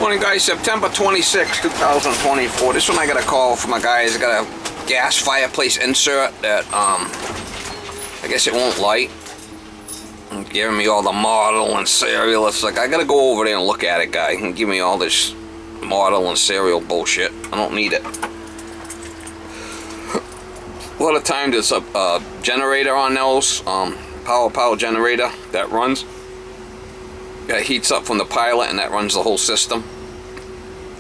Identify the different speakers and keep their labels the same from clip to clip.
Speaker 1: Morning guys, September 26, 2024. This one I got a call from a guy. He's got a gas fireplace insert that I guess it won't light. And giving me all the model and serial. It's like I gotta go over there and look at it, guy, and give me all this model and serial bullshit. I don't need it. A lot of times there's a generator on those, power generator that runs. That heats up from the pilot and that runs the whole system.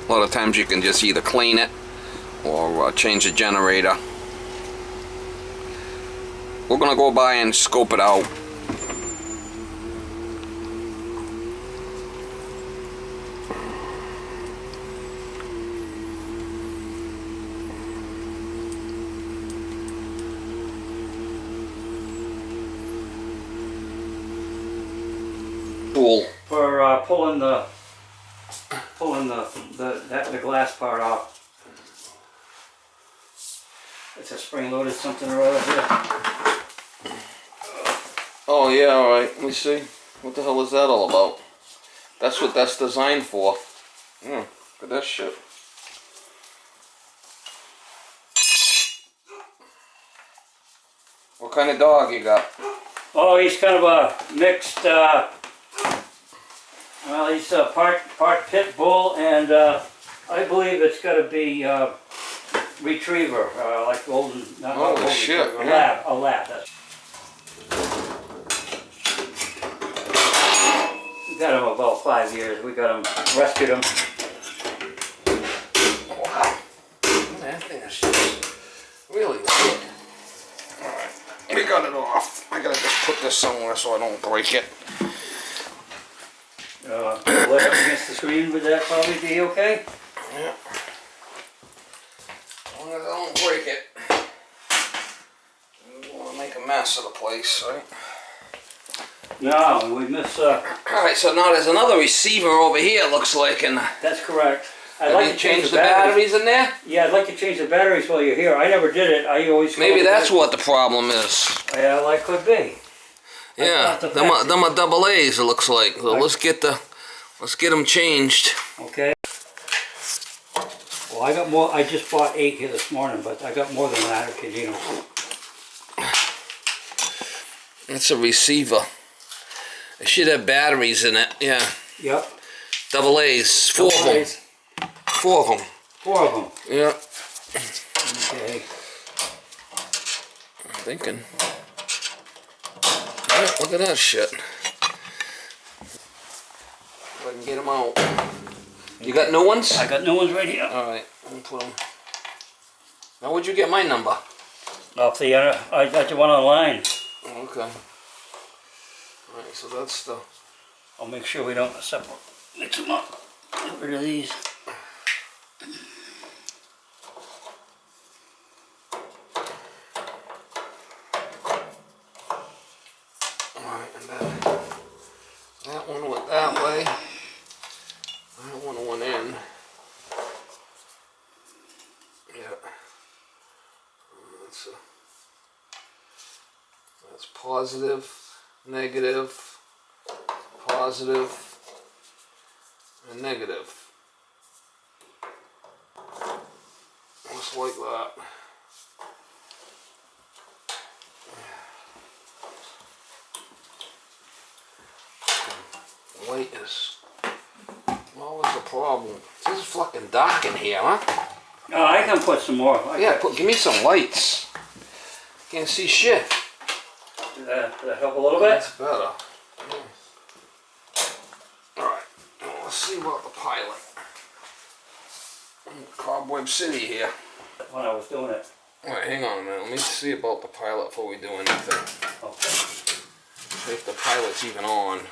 Speaker 1: A lot of times you can just either clean it or change the generator. We're gonna go by and scope it out. Cool.
Speaker 2: For pulling the glass part off. It's a spring-loaded something or other here.
Speaker 1: Oh yeah, alright. Let me see. What the hell is that all about? That's what that's designed for. Look at that shit. What kind of dog you got?
Speaker 2: Oh, he's kind of a mixed, well, he's a part pit bull, and I believe it's got to be retriever, like golden, not golden
Speaker 1: shit,
Speaker 2: retriever,
Speaker 1: yeah.
Speaker 2: a lab. That's. We got him about 5 years. We got him, rescued him.
Speaker 1: Wow. That thing is just really good. Alright, we got it off. I gotta just put this somewhere so I don't break it.
Speaker 2: Lay up against the screen, would that probably be okay?
Speaker 1: Yeah. As long as I don't break it. We don't want to make a mess of the place, right?
Speaker 2: No, we miss.
Speaker 1: Alright, so now there's another receiver over here, it looks like, and
Speaker 2: That's correct. I'd
Speaker 1: have
Speaker 2: like
Speaker 1: you
Speaker 2: to change
Speaker 1: changed
Speaker 2: the
Speaker 1: the
Speaker 2: batteries.
Speaker 1: batteries in there?
Speaker 2: Yeah, I'd like to change the batteries while you're here. I never did it. I always.
Speaker 1: Maybe that's what the problem is.
Speaker 2: Yeah, like could be.
Speaker 1: Yeah, them are double A's, it looks like. So let's get them changed.
Speaker 2: Okay. Well, I got more. I just bought 8 here this morning, but I got more than that. Okay, you know.
Speaker 1: It's a receiver. It should have batteries in it. Yeah.
Speaker 2: Yep.
Speaker 1: Double A's. 4 of them. 4 of them.
Speaker 2: 4 of them.
Speaker 1: Yeah.
Speaker 2: Okay.
Speaker 1: I'm thinking. Yeah, look at that shit. If I can get them out. You got new ones?
Speaker 2: I got new ones right here.
Speaker 1: Alright, let me put them. Now, where'd you get my number?
Speaker 2: Off the I got the one online.
Speaker 1: Okay. Alright, so that's the...
Speaker 2: I'll make sure we don't mix them up. Get rid of these.
Speaker 1: Alright, and then that one went that way. That one went in. Yeah. That's positive, negative, positive, and negative. Just like that. Light is always a problem. This is fucking dark in here, huh?
Speaker 2: Oh, I can put some more.
Speaker 1: Yeah, give me some lights. Can't see shit.
Speaker 2: Does that help a little bit?
Speaker 1: That's better. Yeah. Alright, well, let's see about the pilot. Cobweb City here.
Speaker 2: When I was doing it.
Speaker 1: Alright, hang on a minute. Let me see about the pilot before we do anything.
Speaker 2: Okay.
Speaker 1: See if the pilot's even on.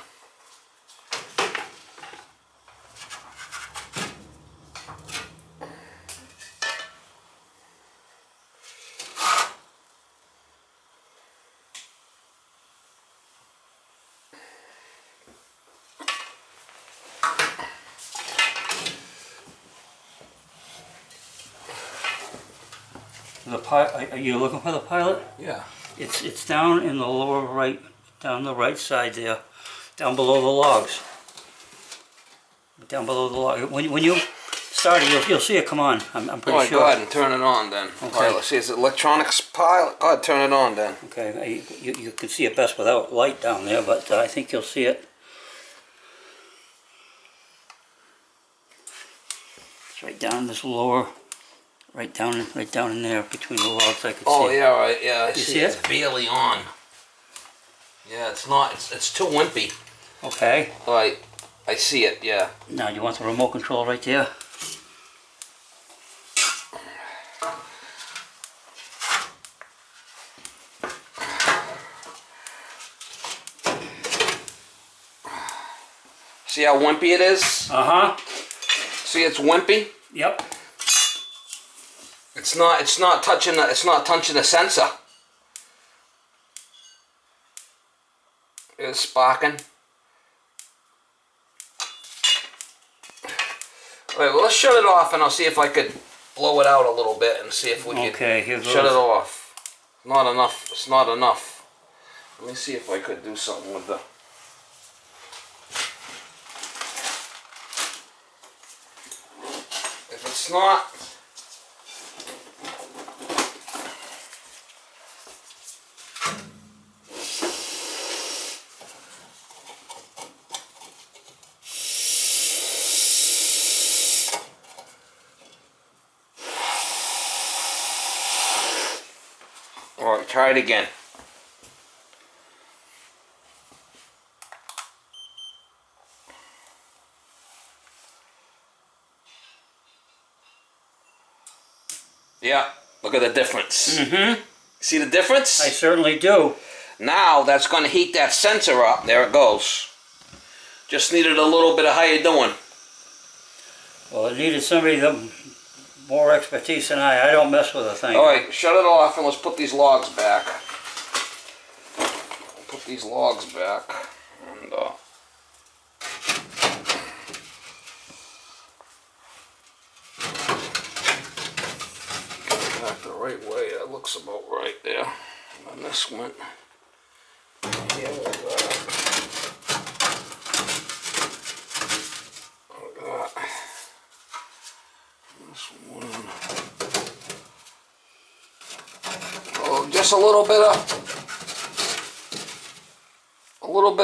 Speaker 2: Are you looking for the pilot?
Speaker 1: Yeah.
Speaker 2: It's down in the lower right, down the right side there, down below the logs. down below the log. When you start it, you'll see it come on. I'm pretty
Speaker 1: Alright,
Speaker 2: sure.
Speaker 1: go ahead and turn it on then.
Speaker 2: Okay.
Speaker 1: Alright, let's see, is it electronics pilot? Go ahead, turn it on then.
Speaker 2: Okay, you can see it best without light down there, but I think you'll see it. It's right down in this lower, right down in there between the logs. I can see.
Speaker 1: Oh
Speaker 2: it.
Speaker 1: yeah, right, yeah, I
Speaker 2: You
Speaker 1: see
Speaker 2: see
Speaker 1: it's
Speaker 2: it?
Speaker 1: barely on. Yeah, it's not, it's too wimpy.
Speaker 2: Okay.
Speaker 1: Alright, I see it, yeah.
Speaker 2: Now you want the remote control right there.
Speaker 1: See how wimpy it is?
Speaker 2: Uh-huh.
Speaker 1: See, it's wimpy.
Speaker 2: Yep.
Speaker 1: It's not touching the sensor. It's sparking. Alright, well, let's shut it off and I'll see if I could blow it out a little bit and see if we can shut it off. Not enough. It's not enough. Let me see if I could do something with the... If it's not... Alright, try it again. Yeah, look at the difference.
Speaker 2: Mm-hmm.
Speaker 1: See the difference?
Speaker 2: I certainly do.
Speaker 1: Now that's going to heat that sensor up. There it goes. Just needed a little bit of how you doing.
Speaker 2: Well, it needed somebody that more expertise than I. I don't mess with a thing.
Speaker 1: Alright, shut it off and let's put these logs back. Put these logs back. And, get it back the right way. That looks about right there. And this went here with that. Like that. This one. Oh, just a little bit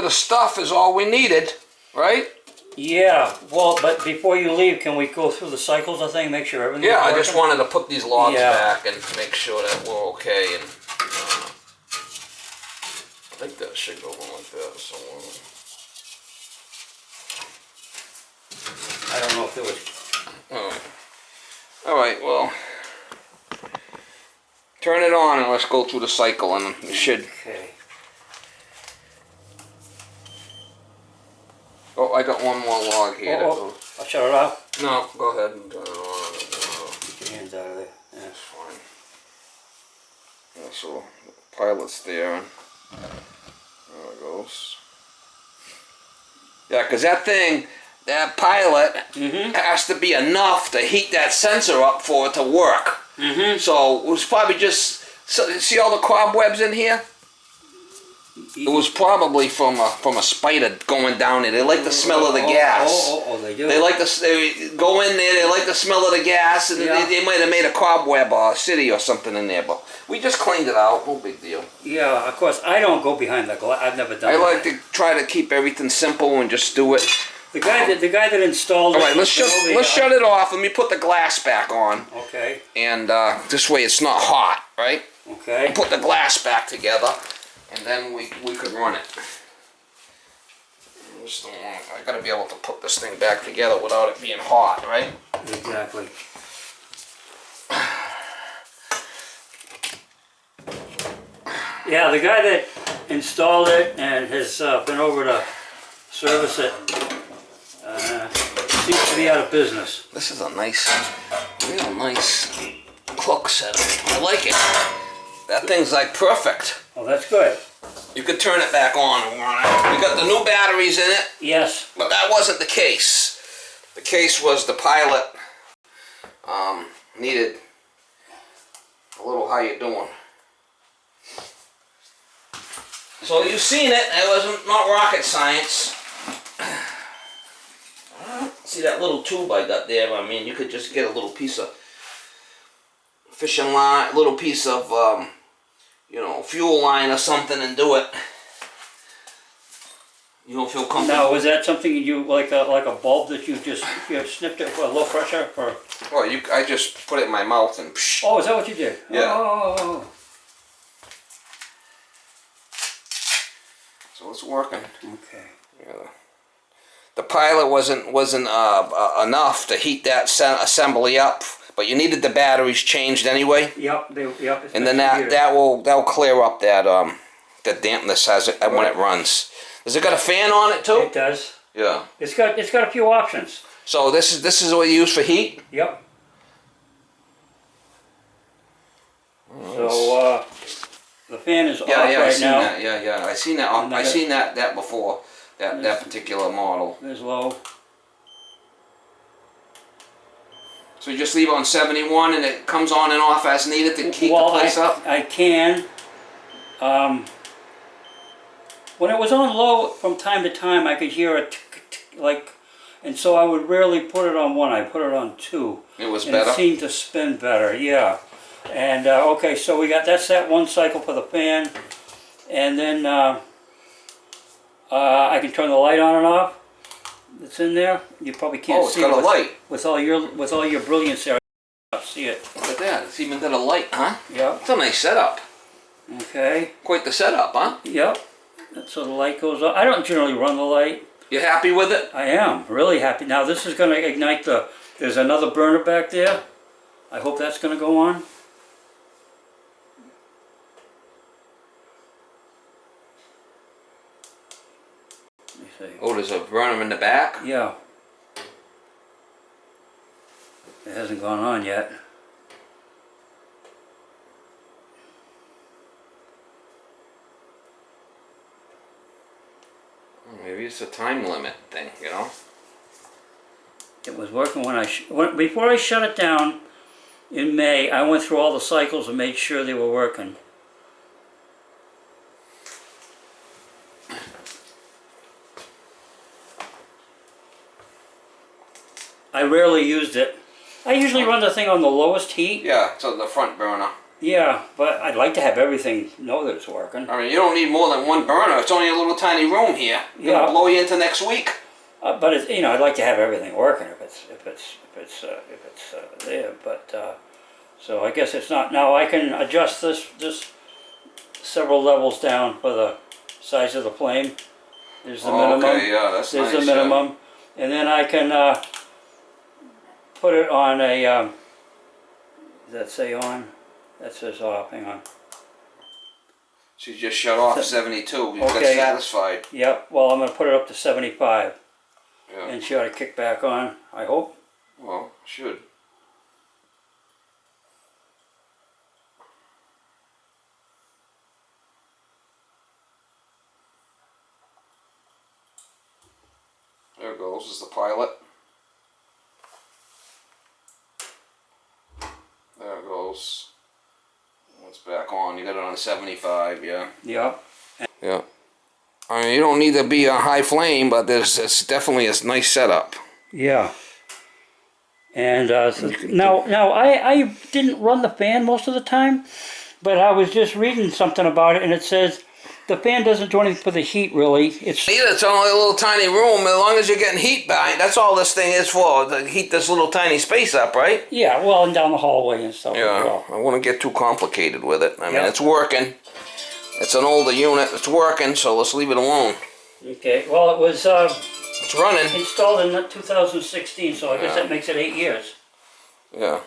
Speaker 1: of stuff is all we needed, right?
Speaker 2: Yeah, well, but before you leave, can we go through the cycles of thing, make sure everything's
Speaker 1: Yeah, I
Speaker 2: working?
Speaker 1: just wanted to put these logs
Speaker 2: Yeah.
Speaker 1: back and make sure that we're okay. And I think that should go on like that somewhere.
Speaker 2: I don't know if there was...
Speaker 1: Alright, well, turn it on and let's go through the cycle and we should...
Speaker 2: Okay.
Speaker 1: Oh, I got one more log here.
Speaker 2: Oh, I'll shut it off.
Speaker 1: No, go ahead and turn it on.
Speaker 2: Keep your hands out of there. Yeah.
Speaker 1: That's fine. Yeah, so, the pilot's there. And there it goes. Yeah, because that pilot has to be enough to heat that sensor up for it to work. So it was probably just, see all the cobwebs in here? It was probably from a spider going down there. They like the smell of the gas.
Speaker 2: They do.
Speaker 1: They go in there, they like the smell of the gas, and
Speaker 2: Yeah.
Speaker 1: they might have made a cobweb or a city or something in there, but we just cleaned it out, no big deal.
Speaker 2: Yeah, of course, I don't go behind the glass. I've never done
Speaker 1: I
Speaker 2: that.
Speaker 1: like to try to keep everything simple and just do it.
Speaker 2: The guy that installed it...
Speaker 1: Alright, let's shut it off. Let me put the glass back on.
Speaker 2: Okay,
Speaker 1: And this way it's not hot, right?
Speaker 2: okay.
Speaker 1: Put the glass back together, and then we could run it. I gotta be able to put this thing back together without it being hot, right?
Speaker 2: Exactly. Yeah, the guy that installed it and has been over to service it seems to be out of business.
Speaker 1: This is a real nice clock setup. I like it. That thing's like perfect.
Speaker 2: Oh, that's good.
Speaker 1: You could turn it back on and run it. We got the new batteries in it,
Speaker 2: Yes.
Speaker 1: but that wasn't the case. The case was the pilot needed a little how you doing. So you've seen it. It wasn't not rocket science. See that little tube I got there? I mean, you could just get a little piece of fishing line, a little piece of, you know, fuel line or something and do it. You don't feel comfortable.
Speaker 2: Now, was that something you, like a bulb that you snipped it for low pressure for?
Speaker 1: Well, I just put it in my mouth and psh.
Speaker 2: Oh, is that what you did?
Speaker 1: Yeah.
Speaker 2: Oh.
Speaker 1: So it's working.
Speaker 2: Okay.
Speaker 1: Yeah. The pilot wasn't enough to heat that assembly up, but you needed the batteries changed anyway.
Speaker 2: Yep. Yep.
Speaker 1: And then that'll clear up that the dampness when it runs. Has it got a fan on it too?
Speaker 2: It does.
Speaker 1: Yeah.
Speaker 2: It's got a few options.
Speaker 1: So this is what you use for heat?
Speaker 2: Yep. So the fan is off right now.
Speaker 1: I seen that. Yeah. I seen that. I seen that before. That particular model.
Speaker 2: There's low.
Speaker 1: So you just leave it on 71 and it comes on and off as needed to keep the place up?
Speaker 2: I can. When it was on low from time to time, I could hear a like, and so I would rarely put it on 1. I put it on 2.
Speaker 1: It was
Speaker 2: and
Speaker 1: better?
Speaker 2: It seemed to spin better, yeah. And okay, so that's that 1 cycle for the fan, and then I can turn the light on and off. It's in there. You probably can't see it.
Speaker 1: Oh, it's got a light.
Speaker 2: With all your brilliance there. I see it.
Speaker 1: Look at that. It's even got a light, huh?
Speaker 2: Yep.
Speaker 1: It's a nice setup.
Speaker 2: Okay.
Speaker 1: Quite the setup, huh?
Speaker 2: Yep. So the light goes on. I don't generally run the light.
Speaker 1: You happy with it?
Speaker 2: I am really happy. Now this is going to ignite there's another burner back there. I hope that's going to go on. Let me see.
Speaker 1: Oh, there's a burner in the back?
Speaker 2: Yeah. It hasn't gone on yet.
Speaker 1: Maybe it's a time limit thing, you know?
Speaker 2: It was working before I shut it down in May. I went through all the cycles and made sure they were working. I rarely used it. I usually run the thing on the lowest heat.
Speaker 1: Yeah, so the front burner.
Speaker 2: Yeah, but I'd like to have everything know that it's working.
Speaker 1: I mean, you don't need more than 1 burner. It's only a little tiny room here.
Speaker 2: Yeah.
Speaker 1: It'll blow you into next week.
Speaker 2: But it's, I'd like to have everything working if it's there. But so I guess it's not. Now I can adjust this several levels down for the size of the flame. There's the minimum.
Speaker 1: Okay, yeah, that's
Speaker 2: There's
Speaker 1: nice,
Speaker 2: the minimum, and then I can put it on a. Does that say on? That says off. Hang on.
Speaker 1: So you just shut off 72. You got
Speaker 2: Okay.
Speaker 1: satisfied.
Speaker 2: Yep. Well, I'm going to put it up to 75,
Speaker 1: Yeah.
Speaker 2: and she ought to kick back on. I hope.
Speaker 1: Well, should. There it goes. Is the pilot. There it goes. It's back on. You got it on 75, yeah.
Speaker 2: Yep.
Speaker 1: Yeah. I mean, you don't need to be a high flame, but it's definitely a nice setup.
Speaker 2: Yeah. And now I didn't run the fan most of the time, but I was just reading something about it, and it says the fan doesn't do anything for the heat, really. It's
Speaker 1: only a little tiny room. As long as you're getting heat by it, that's all this thing is for, to heat this little tiny space up, right?
Speaker 2: yeah, well, and down the hallway and stuff.
Speaker 1: Yeah,
Speaker 2: as well.
Speaker 1: I wouldn't get too complicated with it. I mean,
Speaker 2: Yeah.
Speaker 1: it's working. It's an older unit. It's working, so let's leave it alone.
Speaker 2: Okay. Well, it was
Speaker 1: It's running.
Speaker 2: installed in 2016, so I guess
Speaker 1: Yeah.
Speaker 2: that makes it 8 years.
Speaker 1: Yeah.